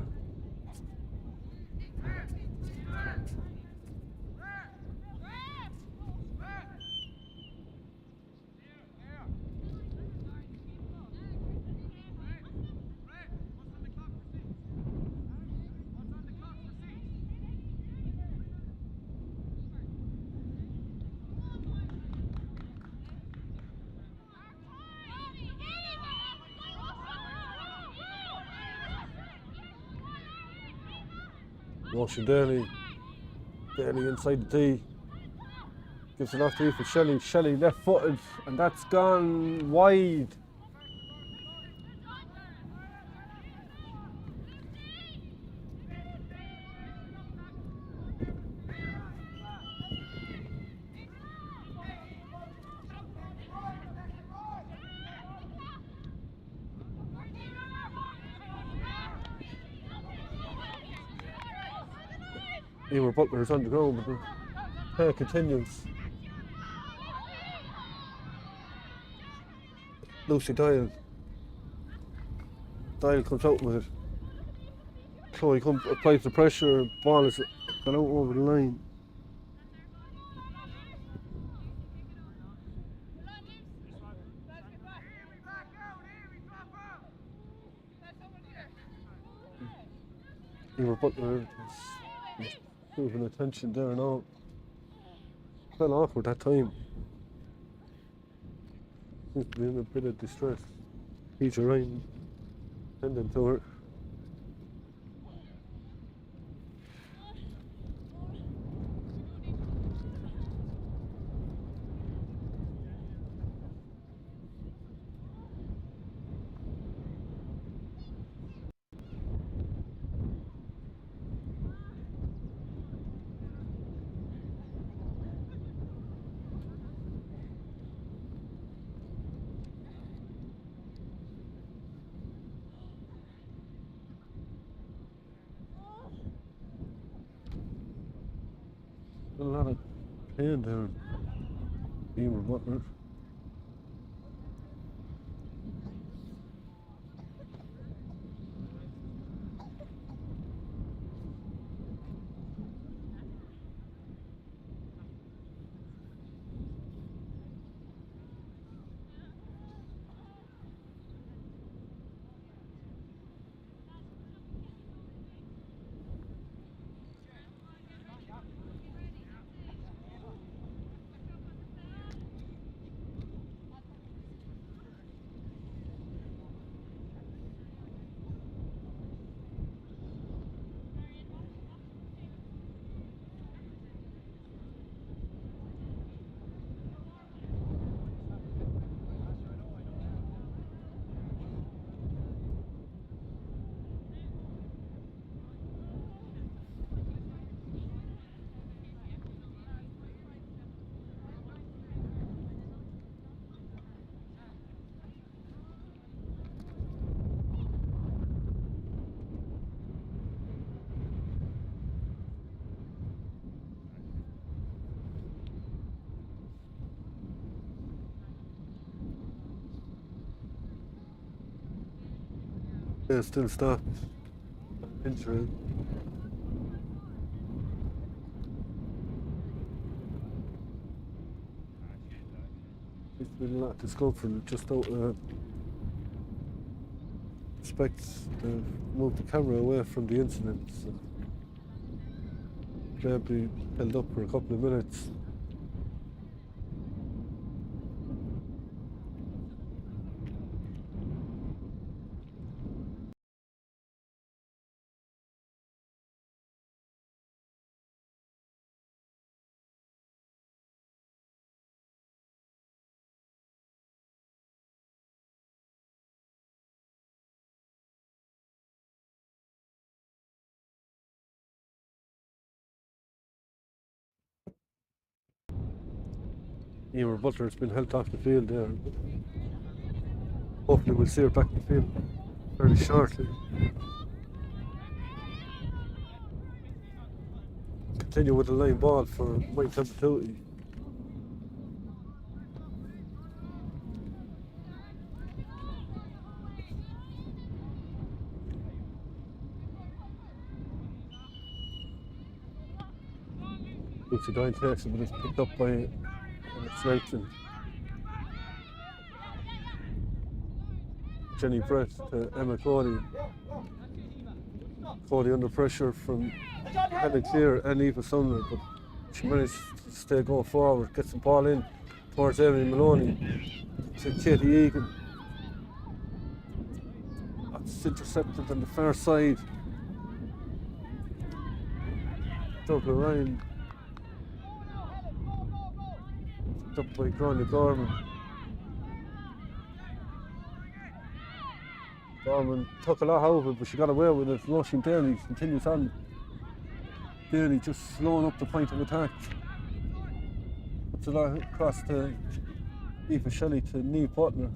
Motion Daly inside the tee. Gives it off to for Shelley. Shelley left footed, and that's gone wide. Emer Butler is on the ground, but the play continues. Lucy Dial. Dial comes out with it. Chloe applies the pressure, ball is gone out over the line. Emer Butler is moving attention there now. Fell awkward that time. Seems to be in a bit of distress. Peter Ryan tending to her. A lot of pain there. Emer Butler. Yeah, still stopped. Injury. There's been a lot of discomfort just out expects to move the camera away from the incident. So they'll be held up for a couple of minutes. Emer Butler has been helped off the field there. Hopefully we'll see her back in the field very shortly. Continue with the line ball for Moyne-Templetouhy. Lucy Doyle takes it, but it's picked up by Snelton. Jenny Brett to Emma Cody. Cody under pressure from Helen Clear and Eva Sumner, but she managed to stay going forward, gets the ball in towards Emily Maloney to Katie Egan. That's intercepted on the far side. Double Ryan. Up by Grania Gorman. Gorman took a lot out of it, but she got away with it. Rushing Daly continues on. Daly just slowing up the point of attack. Puts it across to Aoife Shelley to Niamh Butler.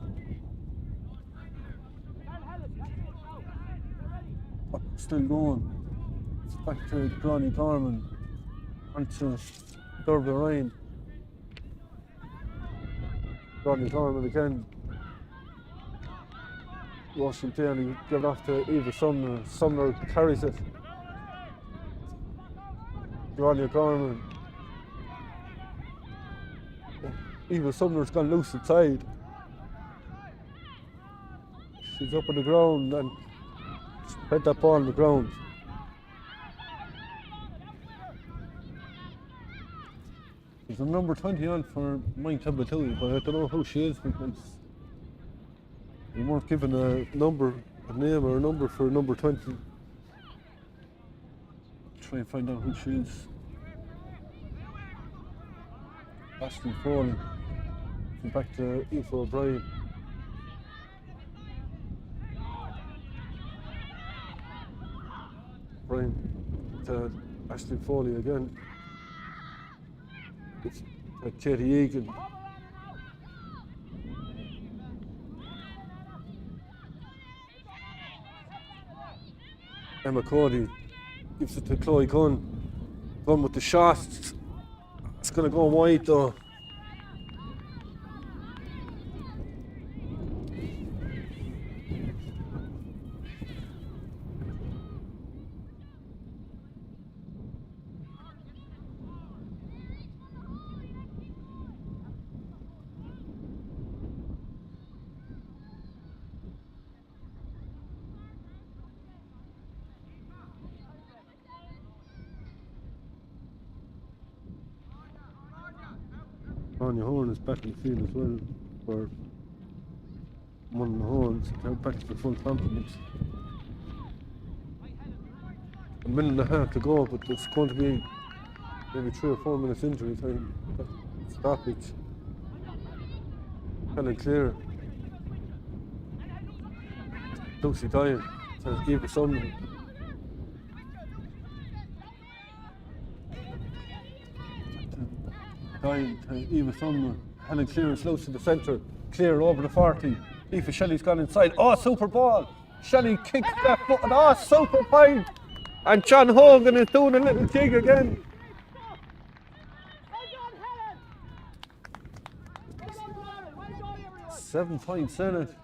Still going. It's back to Grania Gorman. Onto Derby Ryan. Grania Gorman again. Washington give it off to Eva Sumner. Sumner carries it. Grania Gorman. Eva Sumner's gone loose inside. She's up on the ground and hit that ball on the ground. There's a number 20 on for Moyne-Templetouhy, but I don't know who she is because we weren't given a number, a name or a number for number 20. Try and find out who she is. Ashley Foley. Back to Aoife O'Brien. O'Brien to Ashley Foley again. It's Katie Egan. Emma Cody gives it to Chloe Gunn. Gunn with the shot. It's going to go wide though. Mullinahone is back in the field as well for Mullinahone, so they're back to the full complement. A minute and a half to go, but it's going to be maybe 3 or 4 minutes injury time. Stoppage. Helen Clear. Lucy Doyle to Eva Sumner. Doyle to Eva Sumner. Helen Clear is loose to the centre. Clear over the 40. Aoife Shelley's gone inside. Oh, super ball. Shelley kicks that foot. Oh, super point. And John Hogan is doing a little jig again. 7 points in it.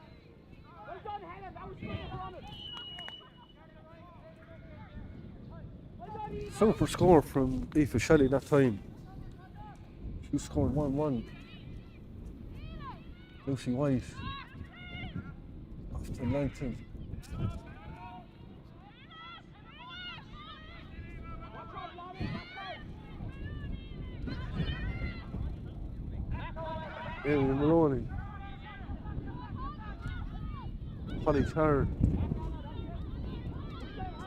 Super score from Aoife Shelley that time. She scored 1-1. Lucy White off to Langton. Emily Maloney. Holly Carr.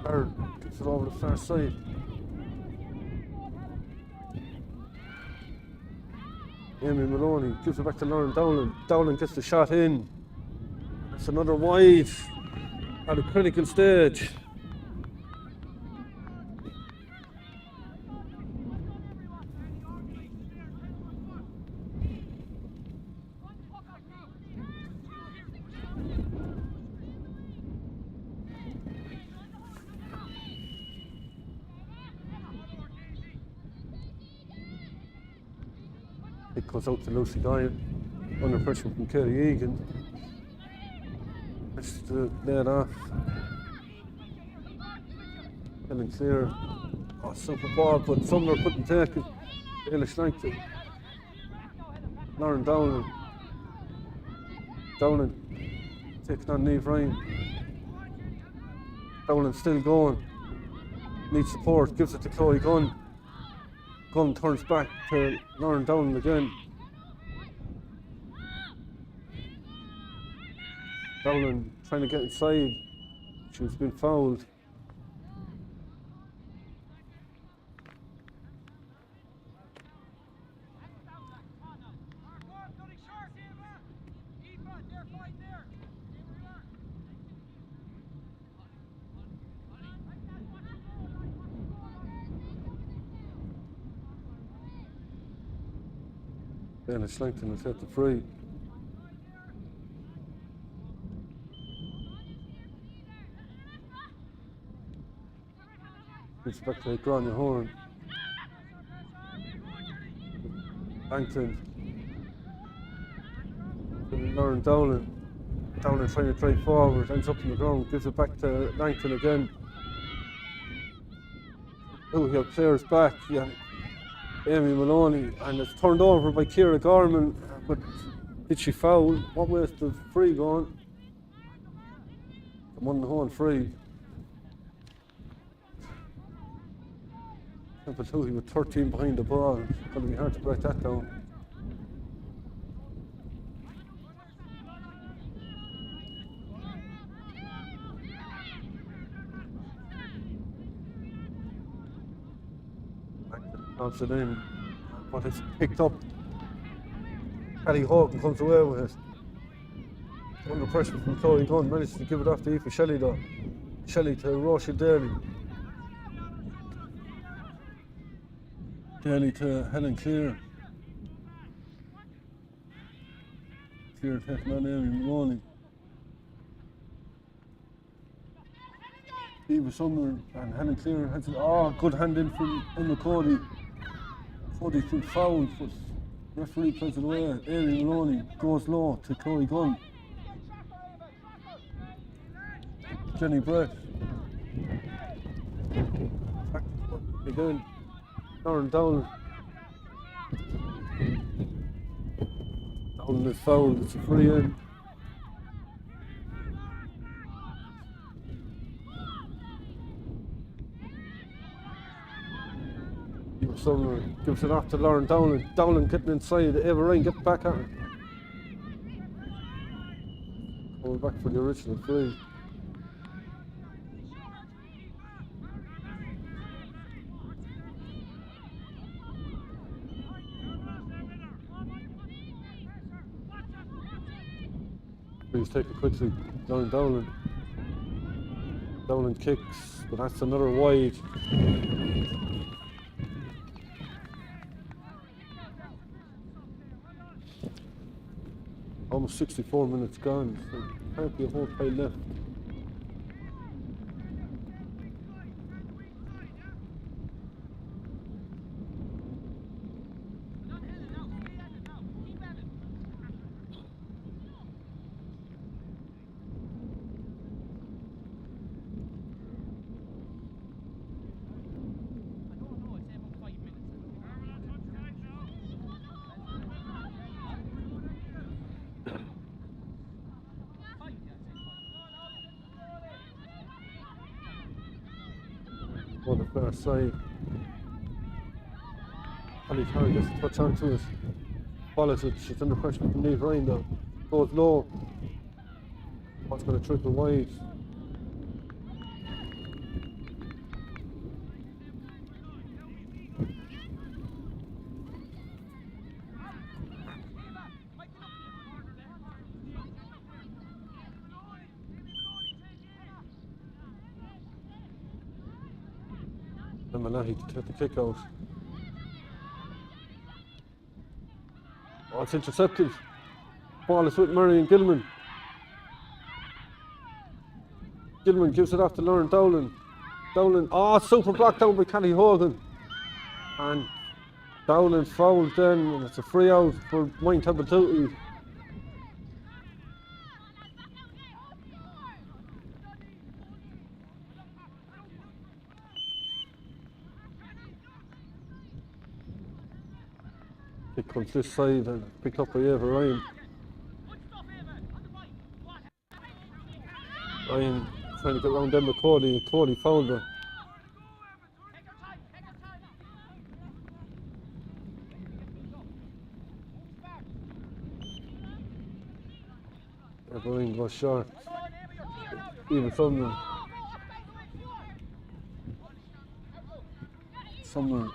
Carr gets it over the far side. Amy Maloney gives it back to Lauren Dowling. Dowling gets the shot in. That's another wide at a critical stage. It goes out to Lucy Guy under pressure from Kerry Egan. It's to lay it off. Getting clear. Oh, super ball, but Sumner couldn't take it. Eilish liked it. Lauren Dowling. Dowling taking on Niamh Ryan. Dowling still going. Needs support, gives it to Chloe Gunn. Gunn turns back to Lauren Dowling again. Dowling trying to get inside. She's been fouled. Then it's Langton will set the free. It's back to Grania Horn. Langton. Lauren Dowling. Dowling trying to drive forward, ends up on the ground, gives it back to Langton again. Oh, he have players back. Yeah. Amy Maloney, and it's turned over by Ciara Gorman, but did she foul? What way is the free going? The Mullinahone free. Templetuohy with 13 behind the ball. It's going to be hard to break that down. Knocks it in, but it's picked up. Paddy Hogan comes away with it. Under pressure from Chloe Gunn, managed to give it off to Aoife Shelley though. Shelley to Roisin Daly. Daly to Helen Clear. Clear taking on Amy Maloney. Eva Sumner and Helen Clear has a good hand in from Emma Cody. Cody's been fouled, but referee plays it away. Amy Maloney goes low to Chloe Gunn. Jenny Brett. Back again. Lauren Dowling. Dowling is fouled, it's a free in. Sumner gives it off to Lauren Dowling. Dowling getting inside. Eva Ryan getting back at her. Going back for the original free. Please take it quickly. Lauren Dowling. Dowling kicks, but that's another wide. Almost 64 minutes gone, so can't be a whole pile left. On the far side. Holly Carey gets a touch onto it. Follows it, she's under pressure from Niamh Ryan though. Goes low. What's going to trickle wide? Mullinahone to take the kick out. Oh, it's intercepted. Ball is with Marion Gilman. Gilman gives it off to Lauren Dowling. Dowling, super block down by Kenny Hogan. And Down and fouled then, and it's a free out for Moyne-Templetouhy. It comes this side and picked up by Eva Ryan. Ryan trying to get around them with Cody, and Cody fouled her. Eva Ryan goes short. Even Sumner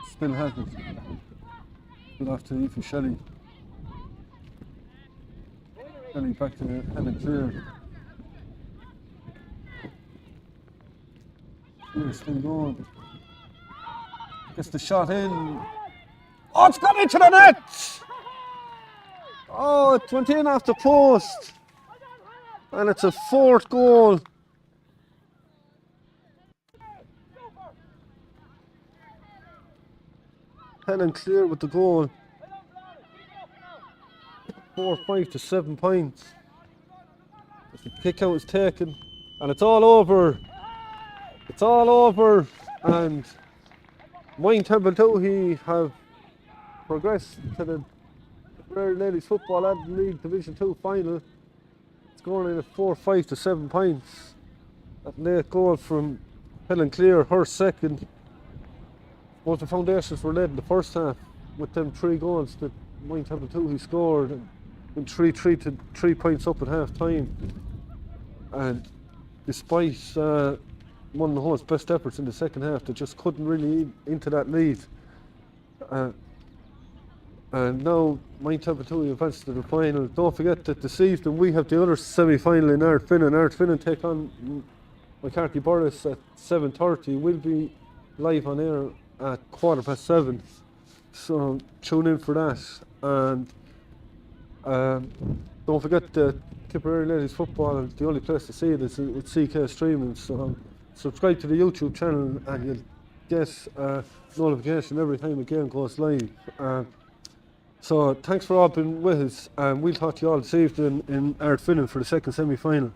still has it. Good after Aoife Shelley. Shelley back to Helen Clear. Still going. Gets the shot in. Oh, it's gone into the net! Oh, it went in off the post. And it's a fourth goal. Helen Clear with the goal. 4-5 to 7 points. The kick out is taken, and it's all over. It's all over, and Moyne-Templetouhy have progressed to the Tipperary Ladies Football Adult League Division 2 final. It's going in at 4-5 to 7 points. That late goal from Helen Clear, her second. Both the foundations were led in the first half with them 3 goals that Moyne-Templetouhy scored, and went 3-3 to 3 points up at half time. And despite Mullinahone best efforts in the second half, they just couldn't really eat into that lead. And now Moyne-Templetouhy advanced to the final. Don't forget that this evening we have the other semi-final in Ardfinnan. Ardfinnan take on McCarthy Borris at 7:30. We'll be live on air at 7:15. So tune in for that. And don't forget that Tipperary Ladies Football, the only place to see it is with CK Streaming. So subscribe to the YouTube channel and you'll get a notification every time a game goes live. So thanks for all being with us, and we'll talk to you all this evening in Ardfinnan for the second semi-final.